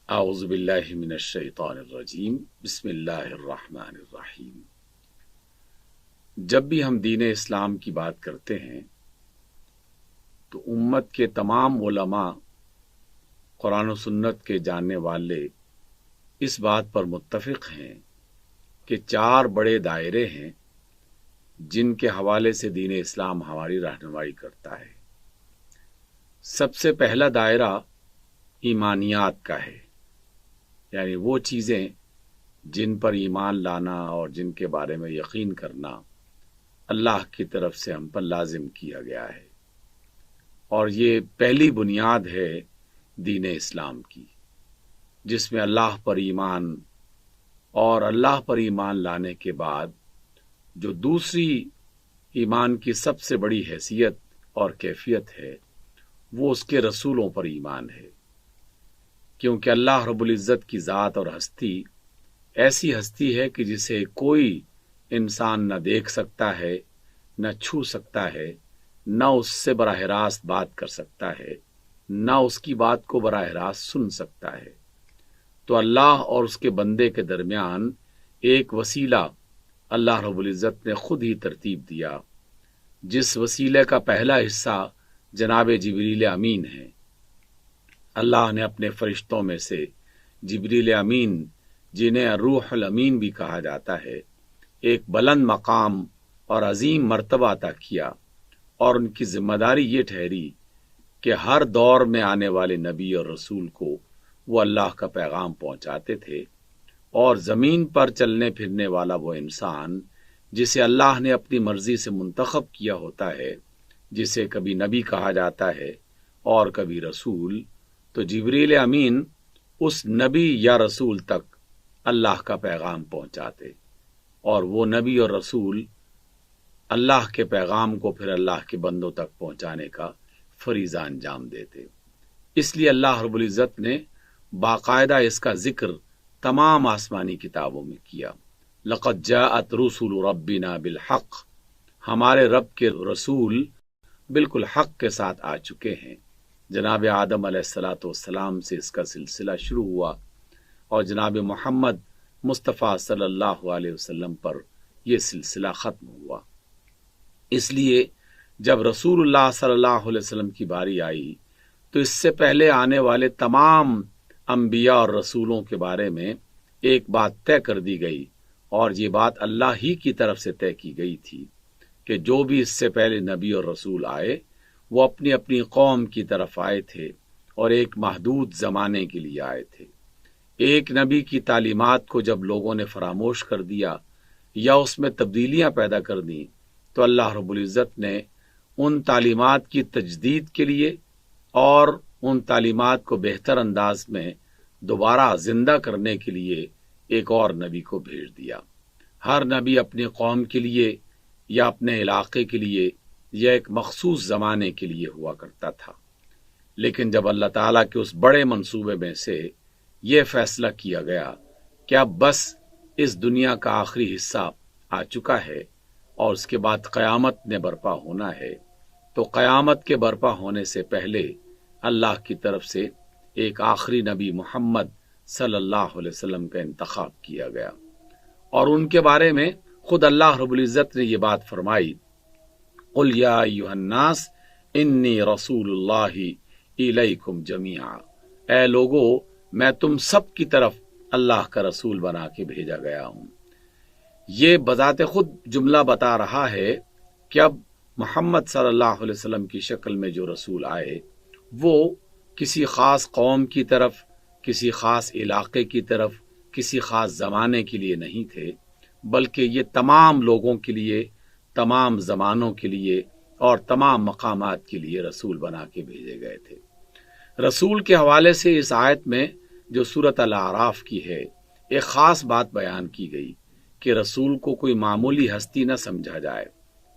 اعوذ باللہ من الشیطان الرجیم بسم اللہ الرحمن الرحیم۔ جب بھی ہم دین اسلام کی بات کرتے ہیں تو امت کے تمام علماء، قرآن و سنت کے جاننے والے اس بات پر متفق ہیں کہ 4 بڑے دائرے ہیں جن کے حوالے سے دین اسلام ہماری رہنمائی کرتا ہے۔ سب سے پہلا دائرہ ایمانیات کا ہے، یعنی وہ چیزیں جن پر ایمان لانا اور جن کے بارے میں یقین کرنا اللہ کی طرف سے ہم پر لازم کیا گیا ہے، اور یہ پہلی بنیاد ہے دین اسلام کی، جس میں اللہ پر ایمان اور اللہ پر ایمان لانے کے بعد جو دوسری ایمان کی سب سے بڑی حیثیت اور کیفیت ہے وہ اس کے رسولوں پر ایمان ہے، کیونکہ اللہ رب العزت کی ذات اور ہستی ایسی ہستی ہے کہ جسے کوئی انسان نہ دیکھ سکتا ہے، نہ چھو سکتا ہے، نہ اس سے براہ راست بات کر سکتا ہے، نہ اس کی بات کو براہ راست سن سکتا ہے۔ تو اللہ اور اس کے بندے کے درمیان ایک وسیلہ اللہ رب العزت نے خود ہی ترتیب دیا، جس وسیلے کا پہلا حصہ جناب جبریل امین ہے۔ اللہ نے اپنے فرشتوں میں سے جبریل امین، جنہیں روح الامین بھی کہا جاتا ہے، ایک بلند مقام اور عظیم مرتبہ عطا کیا، اور ان کی ذمہ داری یہ ٹھہری کہ ہر دور میں آنے والے نبی اور رسول کو وہ اللہ کا پیغام پہنچاتے تھے، اور زمین پر چلنے پھرنے والا وہ انسان جسے اللہ نے اپنی مرضی سے منتخب کیا ہوتا ہے، جسے کبھی نبی کہا جاتا ہے اور کبھی رسول، تو جبریل امین اس نبی یا رسول تک اللہ کا پیغام پہنچاتے، اور وہ نبی اور رسول اللہ کے پیغام کو پھر اللہ کے بندوں تک پہنچانے کا فریضہ انجام دیتے۔ اس لیے اللہ رب العزت نے باقاعدہ اس کا ذکر تمام آسمانی کتابوں میں کیا۔ لقد جاءت رسل ربنا بالحق، ہمارے رب کے رسول بالکل حق کے ساتھ آ چکے ہیں۔ جناب آدم علیہ السلام سے اس کا سلسلہ شروع ہوا، اور جناب محمد مصطفیٰ صلی اللہ علیہ وسلم پر یہ سلسلہ ختم ہوا۔ اس لیے جب رسول اللہ صلی اللہ علیہ وسلم کی باری آئی تو اس سے پہلے آنے والے تمام انبیاء اور رسولوں کے بارے میں ایک بات طے کر دی گئی، اور یہ بات اللہ ہی کی طرف سے طے کی گئی تھی کہ جو بھی اس سے پہلے نبی اور رسول آئے وہ اپنی اپنی قوم کی طرف آئے تھے، اور ایک محدود زمانے کے لیے آئے تھے۔ ایک نبی کی تعلیمات کو جب لوگوں نے فراموش کر دیا یا اس میں تبدیلیاں پیدا کر دیں تو اللہ رب العزت نے ان تعلیمات کی تجدید کے لیے اور ان تعلیمات کو بہتر انداز میں دوبارہ زندہ کرنے کے لیے ایک اور نبی کو بھیج دیا۔ ہر نبی اپنی قوم کے لیے یا اپنے علاقے کے لیے یا ایک مخصوص زمانے کے لیے ہوا کرتا تھا، لیکن جب اللہ تعالیٰ کے اس بڑے منصوبے میں سے یہ فیصلہ کیا گیا کہ اب بس اس دنیا کا آخری حصہ آ چکا ہے اور اس کے بعد قیامت نے برپا ہونا ہے، تو قیامت کے برپا ہونے سے پہلے اللہ کی طرف سے ایک آخری نبی محمد صلی اللہ علیہ وسلم کا انتخاب کیا گیا، اور ان کے بارے میں خود اللہ رب العزت نے یہ بات فرمائی، قل یا ایھا الناس انی رسول اللہ الیکم جمیعا، اے لوگو میں تم سب کی طرف اللہ کا رسول بنا کے بھیجا گیا ہوں۔ یہ بذات خود جملہ بتا رہا ہے کہ اب محمد صلی اللہ علیہ وسلم کی شکل میں جو رسول آئے وہ کسی خاص قوم کی طرف، کسی خاص علاقے کی طرف، کسی خاص زمانے کے لیے نہیں تھے، بلکہ یہ تمام لوگوں کے لیے، تمام زمانوں کے لیے اور تمام مقامات کے لیے رسول بنا کے بھیجے گئے تھے۔ رسول کے حوالے سے اس آیت میں جو سورۃ الاعراف کی ہے ایک خاص بات بیان کی گئی کہ رسول کو کوئی معمولی ہستی نہ سمجھا جائے،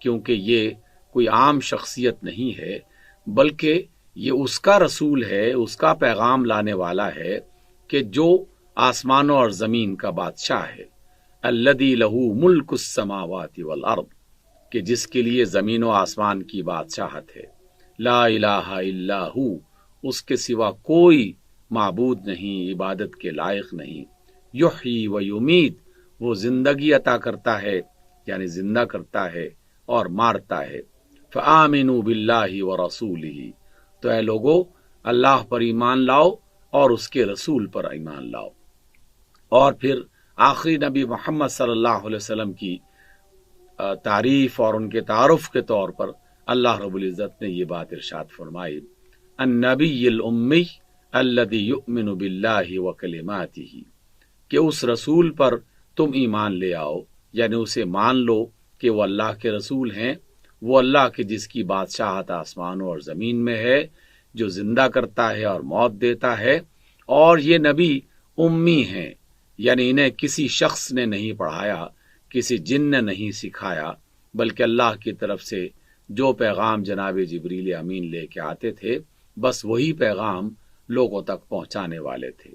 کیونکہ یہ کوئی عام شخصیت نہیں ہے، بلکہ یہ اس کا رسول ہے، اس کا پیغام لانے والا ہے کہ جو آسمانوں اور زمین کا بادشاہ ہے، الذی لہ ملک السماوات والارض، کہ جس کے لیے زمین و آسمان کی بادشاہت ہے، لا الہ الا ہو، اس کے سوا کوئی معبود نہیں، عبادت کے لائق نہیں۔ یحیی و یمیت، وہ زندگی عطا کرتا ہے یعنی زندہ کرتا ہے اور مارتا ہے۔ فآمنوا باللہ ورسولہ، تو اے لوگو اللہ پر ایمان لاؤ اور اس کے رسول پر ایمان لاؤ۔ اور پھر آخری نبی محمد صلی اللہ علیہ وسلم کی تعریف اور ان کے تعارف کے طور پر اللہ رب العزت نے یہ بات ارشاد فرمائی، النبی الامی الذی یؤمن باللہ وکلماتہ، کہ اس رسول پر تم ایمان لے آؤ، یعنی اسے مان لو کہ وہ اللہ کے رسول ہیں، وہ اللہ کے جس کی بادشاہت آسمانوں اور زمین میں ہے، جو زندہ کرتا ہے اور موت دیتا ہے، اور یہ نبی امی ہیں، یعنی انہیں کسی شخص نے نہیں پڑھایا، کسی جن نے نہیں سکھایا، بلکہ اللہ کی طرف سے جو پیغام جناب جبریل امین لے کے آتے تھے بس وہی پیغام لوگوں تک پہنچانے والے تھے۔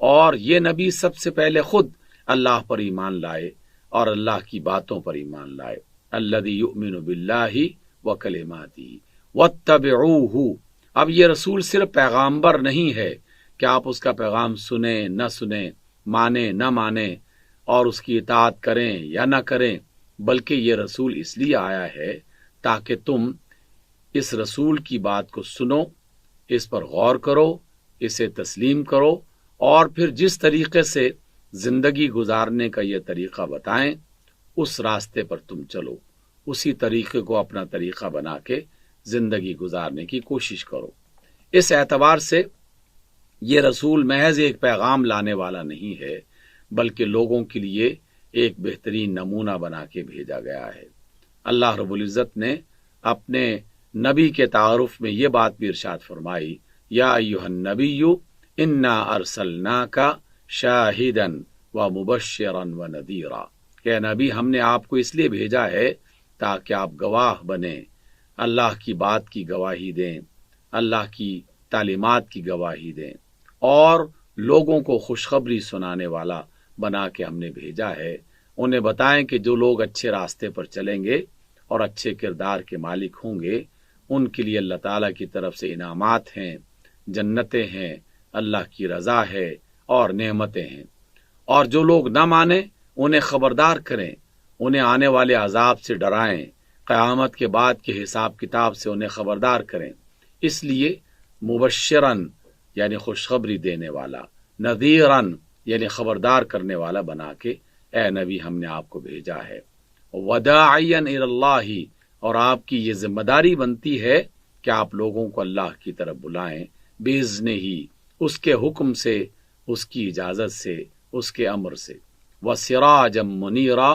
اور یہ نبی سب سے پہلے خود اللہ پر ایمان لائے اور اللہ کی باتوں پر ایمان لائے، الذی یؤمن باللہ وکلماتہ واتبعوہ۔ اب یہ رسول صرف پیغامبر نہیں ہے کہ آپ اس کا پیغام سنیں نہ سنیں، مانیں نہ مانیں اور اس کی اطاعت کریں یا نہ کریں، بلکہ یہ رسول اس لیے آیا ہے تاکہ تم اس رسول کی بات کو سنو، اس پر غور کرو، اسے تسلیم کرو، اور پھر جس طریقے سے زندگی گزارنے کا یہ طریقہ بتائیں اس راستے پر تم چلو، اسی طریقے کو اپنا طریقہ بنا کے زندگی گزارنے کی کوشش کرو۔ اس اعتبار سے یہ رسول محض ایک پیغام لانے والا نہیں ہے، بلکہ لوگوں کے لیے ایک بہترین نمونہ بنا کے بھیجا گیا ہے۔ اللہ رب العزت نے اپنے نبی کے تعارف میں یہ بات بھی ارشاد فرمائی، یا ایھا النبی انا ارسلناک شاہدا ومبشرا ونذیرا، کہ نبی ہم نے آپ کو اس لیے بھیجا ہے تاکہ آپ گواہ بنیں، اللہ کی بات کی گواہی دیں، اللہ کی تعلیمات کی گواہی دیں، اور لوگوں کو خوشخبری سنانے والا بنا کے ہم نے بھیجا ہے۔ انہیں بتائیں کہ جو لوگ اچھے راستے پر چلیں گے اور اچھے کردار کے مالک ہوں گے ان کے لیے اللہ تعالیٰ کی طرف سے انعامات ہیں، جنتیں ہیں، اللہ کی رضا ہے اور نعمتیں ہیں۔ اور جو لوگ نہ مانیں انہیں خبردار کریں، انہیں آنے والے عذاب سے ڈرائیں، قیامت کے بعد کے حساب کتاب سے انہیں خبردار کریں۔ اس لیے مبشرن یعنی خوشخبری دینے والا، نذیرن یعنی خبردار کرنے والا بنا کے اے نبی ہم نے آپ کو بھیجا ہے۔ وداعیا الی اللہ، اور آپ کی یہ ذمہ داری بنتی ہے کہ آپ لوگوں کو اللہ کی طرف بلائیں، باذنہ، اس کے حکم سے، اس کی اجازت سے، اس کے امر سے۔ وسراجا منیرا،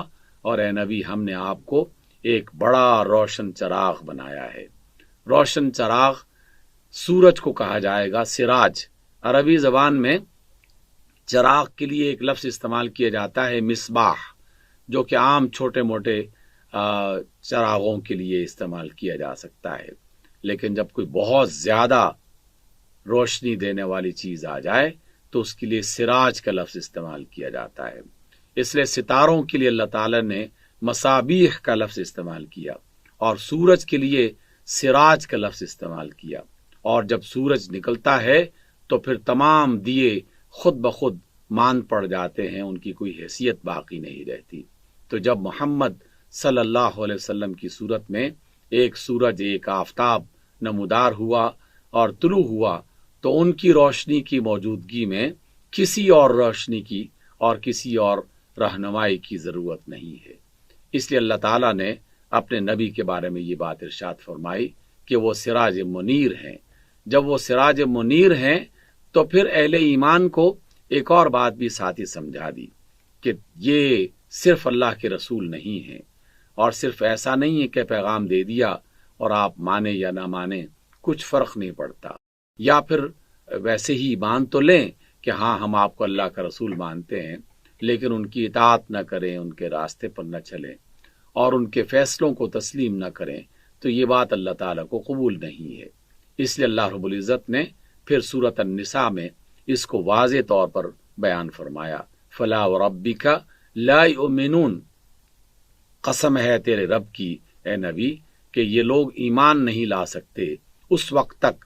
اور اے نبی ہم نے آپ کو ایک بڑا روشن چراغ بنایا ہے۔ روشن چراغ سورج کو کہا جائے گا سراج۔ عربی زبان میں چراغ کے لیے ایک لفظ استعمال کیا جاتا ہے مصباح، جو کہ عام چھوٹے موٹے چراغوں کے لیے استعمال کیا جا سکتا ہے، لیکن جب کوئی بہت زیادہ روشنی دینے والی چیز آ جائے تو اس کے لیے سراج کا لفظ استعمال کیا جاتا ہے۔ اس لیے ستاروں کے لیے اللہ تعالیٰ نے مصابیح کا لفظ استعمال کیا اور سورج کے لیے سراج کا لفظ استعمال کیا، اور جب سورج نکلتا ہے تو پھر تمام دیے خود بخود ماند پڑ جاتے ہیں، ان کی کوئی حیثیت باقی نہیں رہتی۔ تو جب محمد صلی اللہ علیہ وسلم کی صورت میں ایک سورج، ایک آفتاب نمودار ہوا اور طلوع ہوا تو ان کی روشنی کی موجودگی میں کسی اور روشنی کی اور کسی اور رہنمائی کی ضرورت نہیں ہے۔ اس لیے اللہ تعالیٰ نے اپنے نبی کے بارے میں یہ بات ارشاد فرمائی کہ وہ سراج منیر ہیں۔ جب وہ سراج منیر ہیں تو پھر اہل ایمان کو ایک اور بات بھی ساتھ ہی سمجھا دی کہ یہ صرف اللہ کے رسول نہیں ہیں، اور صرف ایسا نہیں ہے کہ پیغام دے دیا اور آپ مانیں یا نہ مانیں کچھ فرق نہیں پڑتا، یا پھر ویسے ہی مان تو لیں کہ ہاں ہم آپ کو اللہ کا رسول مانتے ہیں، لیکن ان کی اطاعت نہ کریں، ان کے راستے پر نہ چلیں اور ان کے فیصلوں کو تسلیم نہ کریں، تو یہ بات اللہ تعالیٰ کو قبول نہیں ہے۔ اس لیے اللہ رب العزت نے پھر سورۃ النساء میں اس کو واضح طور پر بیان فرمایا، فلا وربک لا یؤمنون، قسم ہے تیرے رب کی اے نبی کہ یہ لوگ ایمان نہیں لا سکتے اس وقت تک